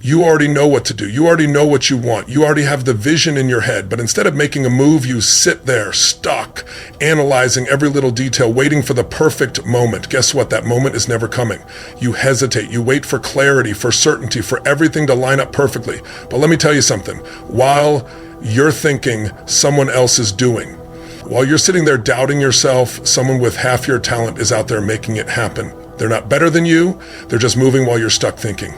You already know what to do. You already know what you want. You already have the vision in your head. But instead of making a move, you sit there stuck, analyzing every little detail, waiting for the perfect moment. Guess what? That moment is never coming. You hesitate. You wait for clarity, for certainty, for everything to line up perfectly. But let me tell you something. While you're thinking, someone else is doing. While you're sitting there doubting yourself, someone with half your talent is out there making it happen. They're not better than you. They're just moving while you're stuck thinking.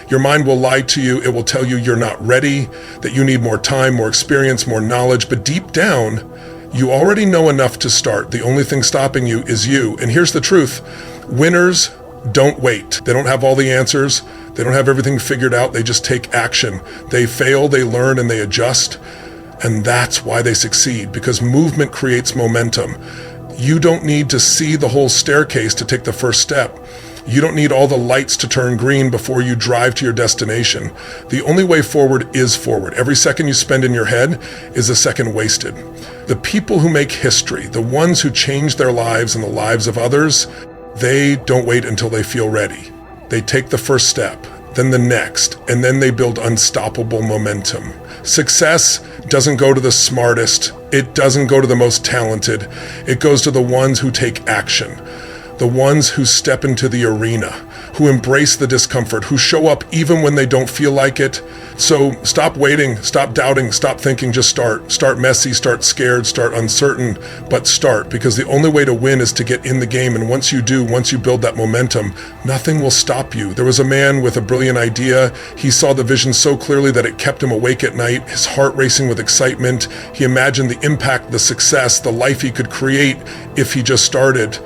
Your mind will lie to you. It will tell you you're not ready, that you need more time, more experience, more knowledge. But deep down, you already know enough to start. The only thing stopping you is you. And here's the truth. Winners don't wait. They don't have all the answers. They don't have everything figured out. They just take action. They fail, they learn, and they adjust. And that's why they succeed, because movement creates momentum. You don't need to see the whole staircase to take the first step. You don't need all the lights to turn green before you drive to your destination. The only way forward is forward. Every second you spend in your head is a second wasted. The people who make history, the ones who change their lives and the lives of others, they don't wait until they feel ready. They take the first step, then the next, and then they build unstoppable momentum. Success doesn't go to the smartest. It doesn't go to the most talented. It goes to the ones who take action, the ones who step into the arena, who embrace the discomfort, who show up even when they don't feel like it. So stop waiting, stop doubting, stop thinking, just start. Start messy, start scared, start uncertain, but start, because the only way to win is to get in the game. And once you do, once you build that momentum, nothing will stop you. There was a man with a brilliant idea. He saw the vision so clearly that it kept him awake at night, his heart racing with excitement. He imagined the impact, the success, the life he could create if he just started.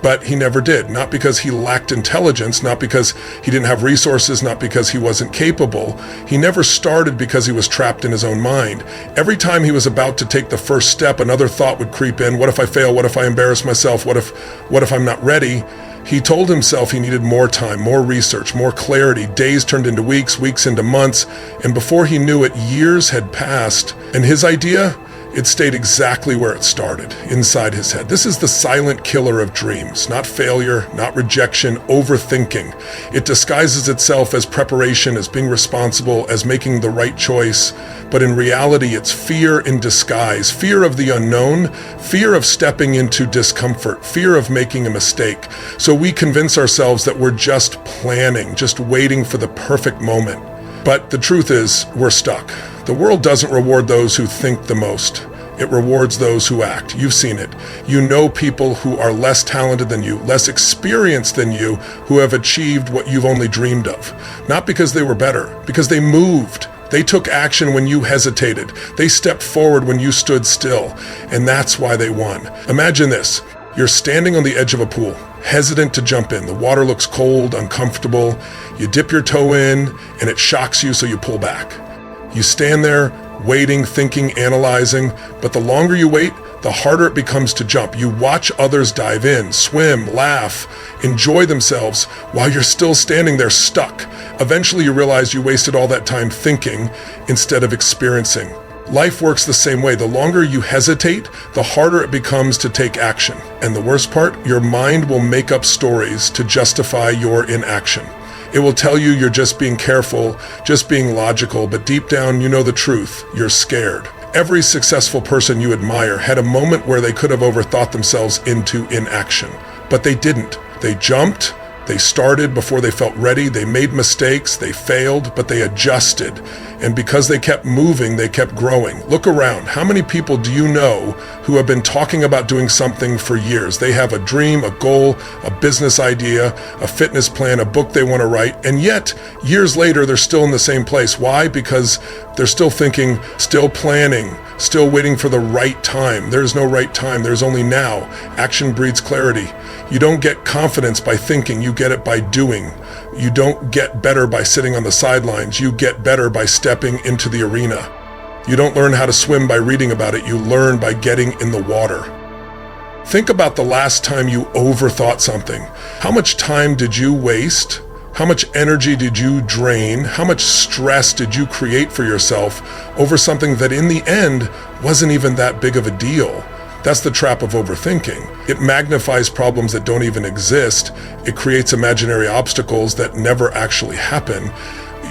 But he never did, not because he lacked intelligence, not because he didn't have resources, not because he wasn't capable. He never started because he was trapped in his own mind. Every time he was about to take the first step, another thought would creep in. What if I fail? What if I embarrass myself? What if I'm not ready? He told himself he needed more time, more research, more clarity. Days turned into weeks, weeks into months, and before he knew it, years had passed, and his idea, it stayed exactly where it started, inside his head. This is the silent killer of dreams, not failure, not rejection, overthinking. It disguises itself as preparation, as being responsible, as making the right choice. But in reality, it's fear in disguise, fear of the unknown, fear of stepping into discomfort, fear of making a mistake. So we convince ourselves that we're just planning, just waiting for the perfect moment. But the truth is, we're stuck. The world doesn't reward those who think the most. It rewards those who act. You've seen it. You know people who are less talented than you, less experienced than you, who have achieved what you've only dreamed of. Not because they were better, because they moved. They took action when you hesitated. They stepped forward when you stood still. And that's why they won. Imagine this. You're standing on the edge of a pool, hesitant to jump in. The water looks cold, uncomfortable. You dip your toe in, and it shocks you, so you pull back. You stand there, waiting, thinking, analyzing, but the longer you wait, the harder it becomes to jump. You watch others dive in, swim, laugh, enjoy themselves, while you're still standing there stuck. Eventually you realize you wasted all that time thinking instead of experiencing. Life works the same way. The longer you hesitate, the harder it becomes to take action. And the worst part, your mind will make up stories to justify your inaction. It will tell you you're just being careful, just being logical, but deep down you know the truth. You're scared. Every successful person you admire had a moment where they could have overthought themselves into inaction, but they didn't. They jumped. They started before they felt ready. They made mistakes. They failed, but they adjusted. And because they kept moving, they kept growing. Look around. How many people do you know who have been talking about doing something for years? They have a dream, a goal, a business idea, a fitness plan, a book they want to write. And yet, years later, they're still in the same place. Why? Because they're still thinking, still planning, still waiting for the right time. There's no right time. There's only now. Action breeds clarity. You don't get confidence by thinking. You get it by doing. You don't get better by sitting on the sidelines. You get better by stepping into the arena. You don't learn how to swim by reading about it. You learn by getting in the water. Think about the last time you overthought something. How much time did you waste? How much energy did you drain? How much stress did you create for yourself over something that in the end wasn't even that big of a deal? That's the trap of overthinking. It magnifies problems that don't even exist. It creates imaginary obstacles that never actually happen.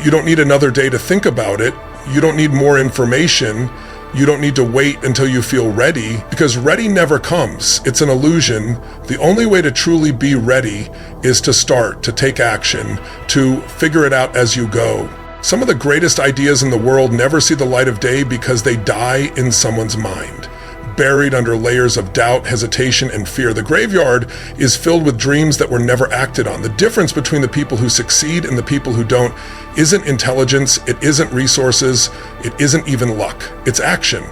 You don't need another day to think about it. You don't need more information. You don't need to wait until you feel ready, because ready never comes. It's an illusion. The only way to truly be ready is to start, to take action, to figure it out as you go. Some of the greatest ideas in the world never see the light of day because they die in someone's mind, buried under layers of doubt, hesitation, and fear. The graveyard is filled with dreams that were never acted on. The difference between the people who succeed and the people who don't isn't intelligence, it isn't resources, it isn't even luck. It's action.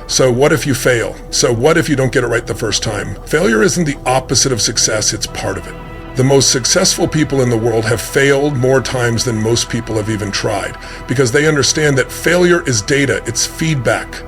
So what if you fail? So what if you don't get it right the first time? Failure isn't the opposite of success, it's part of it. The most successful people in the world have failed more times than most people have even tried, because they understand that failure is data, it's feedback.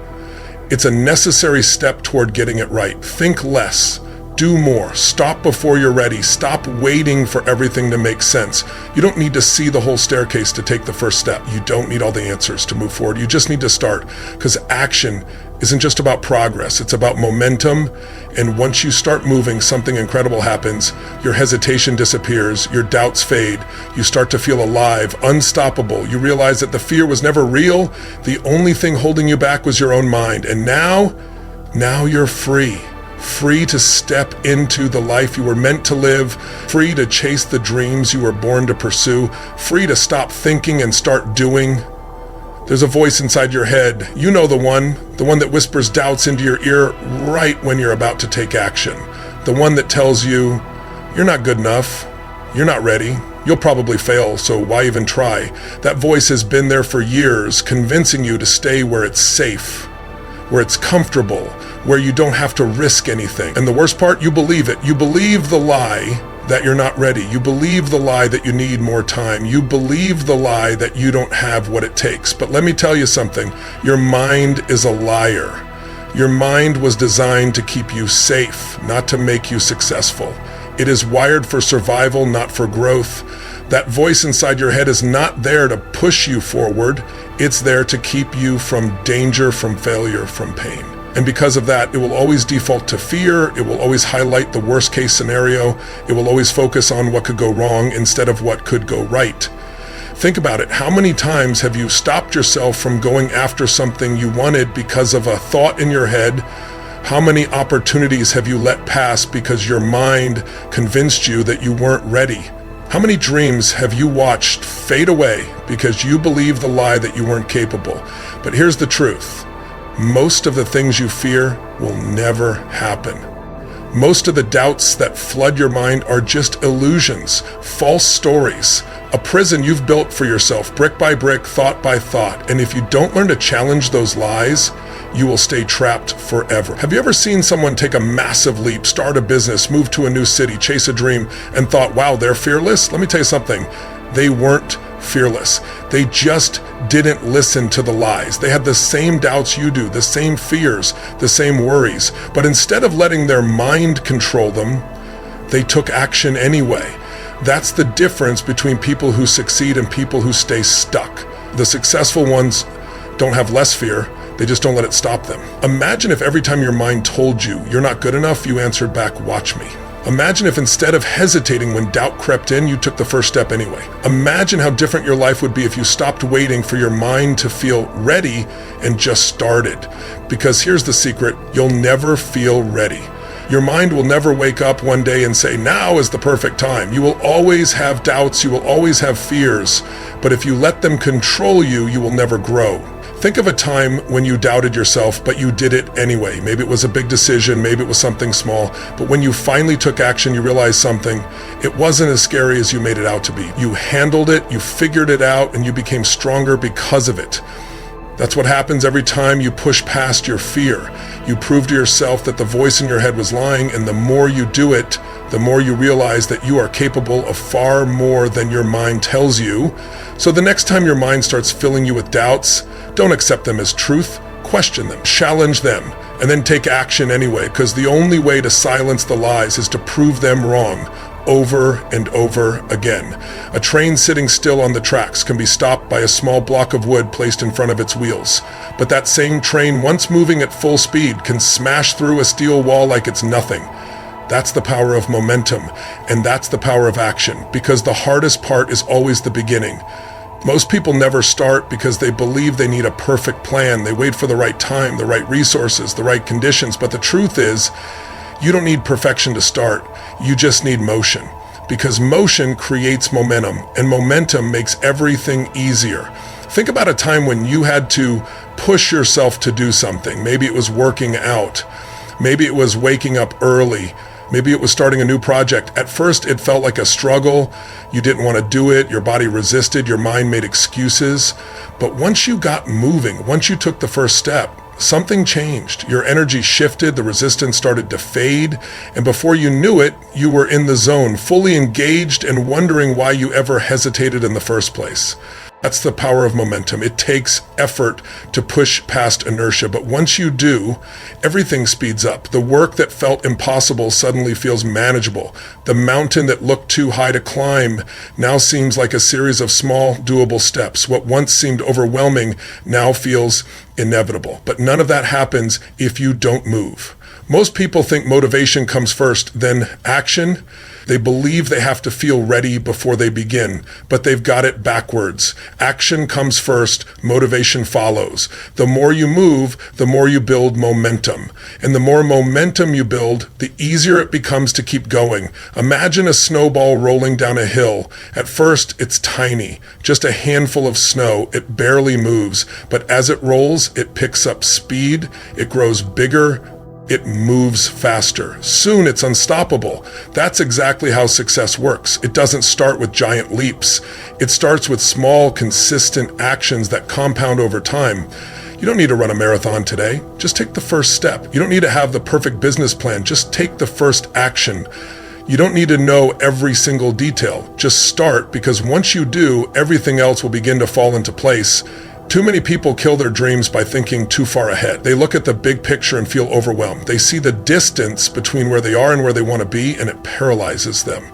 It's a necessary step toward getting it right. Think less, do more, stop before you're ready, stop waiting for everything to make sense. You don't need to see the whole staircase to take the first step. You don't need all the answers to move forward. You just need to start, because action isn't just about progress, it's about momentum. And once you start moving, something incredible happens. Your hesitation disappears, your doubts fade, you start to feel alive, unstoppable. You realize that the fear was never real. The only thing holding you back was your own mind. And now you're free. Free to step into the life you were meant to live, free to chase the dreams you were born to pursue, free to stop thinking and start doing. There's a voice inside your head. You know the one that whispers doubts into your ear right when you're about to take action. The one that tells you, you're not good enough, you're not ready, you'll probably fail, so why even try? That voice has been there for years, convincing you to stay where it's safe, where it's comfortable, where you don't have to risk anything. And the worst part, you believe it. You believe the lie that you're not ready. You believe the lie that you need more time. You believe the lie that you don't have what it takes. But let me tell you something, your mind is a liar. Your mind was designed to keep you safe, not to make you successful. It is wired for survival, not for growth. That voice inside your head is not there to push you forward. It's there to keep you from danger, from failure, from pain. And because of that, it will always default to fear. It will always highlight the worst case scenario. It will always focus on what could go wrong instead of what could go right. Think about it. How many times have you stopped yourself from going after something you wanted because of a thought in your head? How many opportunities have you let pass because your mind convinced you that you weren't ready? How many dreams have you watched fade away because you believed the lie that you weren't capable? But here's the truth. Most of the things you fear will never happen. Most of the doubts that flood your mind are just illusions, false stories, a prison you've built for yourself, brick by brick, thought by thought. And if you don't learn to challenge those lies, you will stay trapped forever. Have you ever seen someone take a massive leap, start a business, move to a new city, chase a dream, and thought, wow, they're fearless? Let me tell you something. They weren't fearless. They just didn't listen to the lies. They had the same doubts you do, the same fears, the same worries. But instead of letting their mind control them, they took action anyway. That's the difference between people who succeed and people who stay stuck. The successful ones don't have less fear. They just don't let it stop them. Imagine if every time your mind told you you're not good enough, you answered back, watch me. Imagine if instead of hesitating when doubt crept in, you took the first step anyway. Imagine how different your life would be if you stopped waiting for your mind to feel ready and just started. Because here's the secret, you'll never feel ready. Your mind will never wake up one day and say, now is the perfect time. You will always have doubts, you will always have fears, but if you let them control you, you will never grow. Think of a time when you doubted yourself, but you did it anyway. Maybe it was a big decision, maybe it was something small, but when you finally took action, you realized something. It wasn't as scary as you made it out to be. You handled it, you figured it out, and you became stronger because of it. That's what happens every time you push past your fear. You prove to yourself that the voice in your head was lying, and the more you do it, the more you realize that you are capable of far more than your mind tells you. So the next time your mind starts filling you with doubts, don't accept them as truth, question them, challenge them, and then take action anyway, because the only way to silence the lies is to prove them wrong over and over again. A train sitting still on the tracks can be stopped by a small block of wood placed in front of its wheels. But that same train, once moving at full speed, can smash through a steel wall like it's nothing. That's the power of momentum, and that's the power of action, because the hardest part is always the beginning. Most people never start because they believe they need a perfect plan. They wait for the right time, the right resources, the right conditions. But the truth is, you don't need perfection to start. You just need motion. Because motion creates momentum, and momentum makes everything easier. Think about a time when you had to push yourself to do something. Maybe it was working out. Maybe it was waking up early. Maybe it was starting a new project. At first, it felt like a struggle. You didn't want to do it. Your body resisted. Your mind made excuses. But once you got moving, once you took the first step, something changed. Your energy shifted. The resistance started to fade. And before you knew it, you were in the zone, fully engaged and wondering why you ever hesitated in the first place. That's the power of momentum. It takes effort to push past inertia, but once you do, everything speeds up. The work that felt impossible suddenly feels manageable. The mountain that looked too high to climb now seems like a series of small, doable steps. What once seemed overwhelming now feels inevitable. But none of that happens if you don't move. Most people think motivation comes first, then action. They believe they have to feel ready before they begin, but they've got it backwards. Action comes first, motivation follows. The more you move, the more you build momentum. And the more momentum you build, the easier it becomes to keep going. Imagine a snowball rolling down a hill. At first, it's tiny, just a handful of snow. It barely moves, but as it rolls, it picks up speed, it grows bigger, it moves faster. Soon it's unstoppable. That's exactly how success works. It doesn't start with giant leaps. It starts with small, consistent actions that compound over time. You don't need to run a marathon today. Just take the first step. You don't need to have the perfect business plan. Just take the first action. You don't need to know every single detail. Just start, because once you do, everything else will begin to fall into place. Too many people kill their dreams by thinking too far ahead. They look at the big picture and feel overwhelmed. They see the distance between where they are and where they want to be, and it paralyzes them.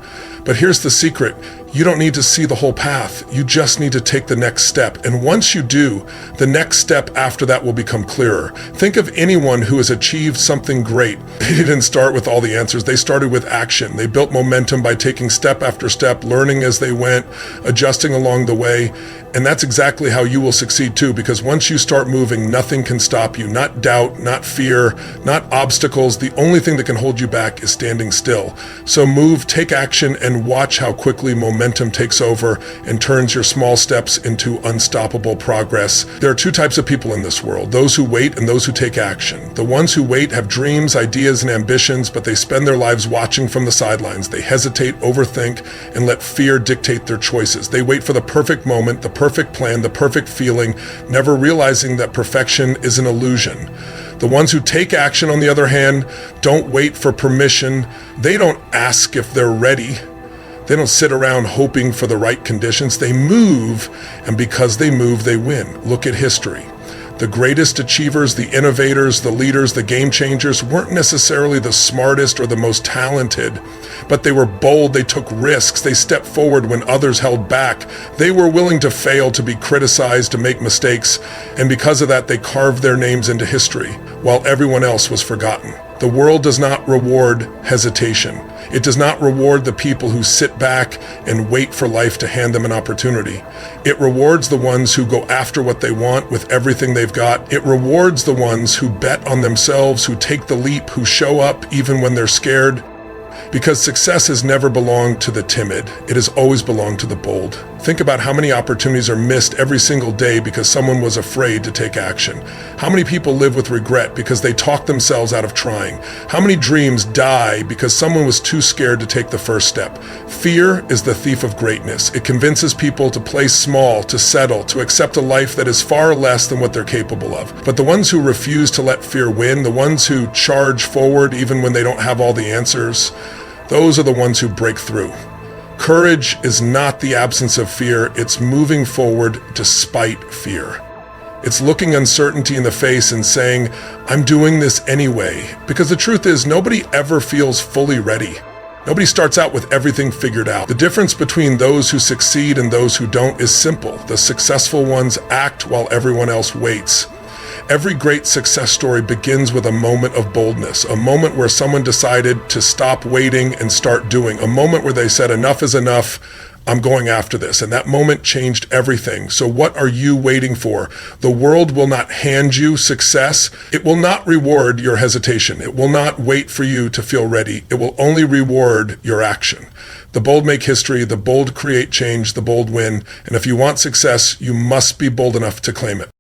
But here's the secret. You don't need to see the whole path. You just need to take the next step. And once you do, the next step after that will become clearer. Think of anyone who has achieved something great. They didn't start with all the answers. They started with action. They built momentum by taking step after step, learning as they went, adjusting along the way. And that's exactly how you will succeed too, because once you start moving, nothing can stop you. Not doubt, not fear, not obstacles. The only thing that can hold you back is standing still. So move, take action, and watch how quickly momentum takes over and turns your small steps into unstoppable progress. There are two types of people in this world: those who wait and those who take action. The ones who wait have dreams, ideas, and ambitions, but they spend their lives watching from the sidelines. They hesitate, overthink, and let fear dictate their choices. They wait for the perfect moment, the perfect plan, the perfect feeling, never realizing that perfection is an illusion. The ones who take action, on the other hand, don't wait for permission. They don't ask if they're ready. They don't sit around hoping for the right conditions. They move, and because they move, they win. Look at history. The greatest achievers, the innovators, the leaders, the game changers weren't necessarily the smartest or the most talented, but they were bold, they took risks, they stepped forward when others held back. They were willing to fail, to be criticized, to make mistakes, and because of that, they carved their names into history, while everyone else was forgotten. The world does not reward hesitation. It does not reward the people who sit back and wait for life to hand them an opportunity. It rewards the ones who go after what they want with everything they've got. It rewards the ones who bet on themselves, who take the leap, who show up even when they're scared. Because success has never belonged to the timid. It has always belonged to the bold. Think about how many opportunities are missed every single day because someone was afraid to take action. How many people live with regret because they talked themselves out of trying? How many dreams die because someone was too scared to take the first step? Fear is the thief of greatness. It convinces people to play small, to settle, to accept a life that is far less than what they're capable of. But the ones who refuse to let fear win, the ones who charge forward even when they don't have all the answers, those are the ones who break through. Courage is not the absence of fear, it's moving forward despite fear. It's looking uncertainty in the face and saying, I'm doing this anyway. Because the truth is, nobody ever feels fully ready. Nobody starts out with everything figured out. The difference between those who succeed and those who don't is simple. The successful ones act while everyone else waits. Every great success story begins with a moment of boldness, a moment where someone decided to stop waiting and start doing, a moment where they said, enough is enough, I'm going after this. And that moment changed everything. So what are you waiting for? The world will not hand you success. It will not reward your hesitation. It will not wait for you to feel ready. It will only reward your action. The bold make history. The bold create change. The bold win. And if you want success, you must be bold enough to claim it.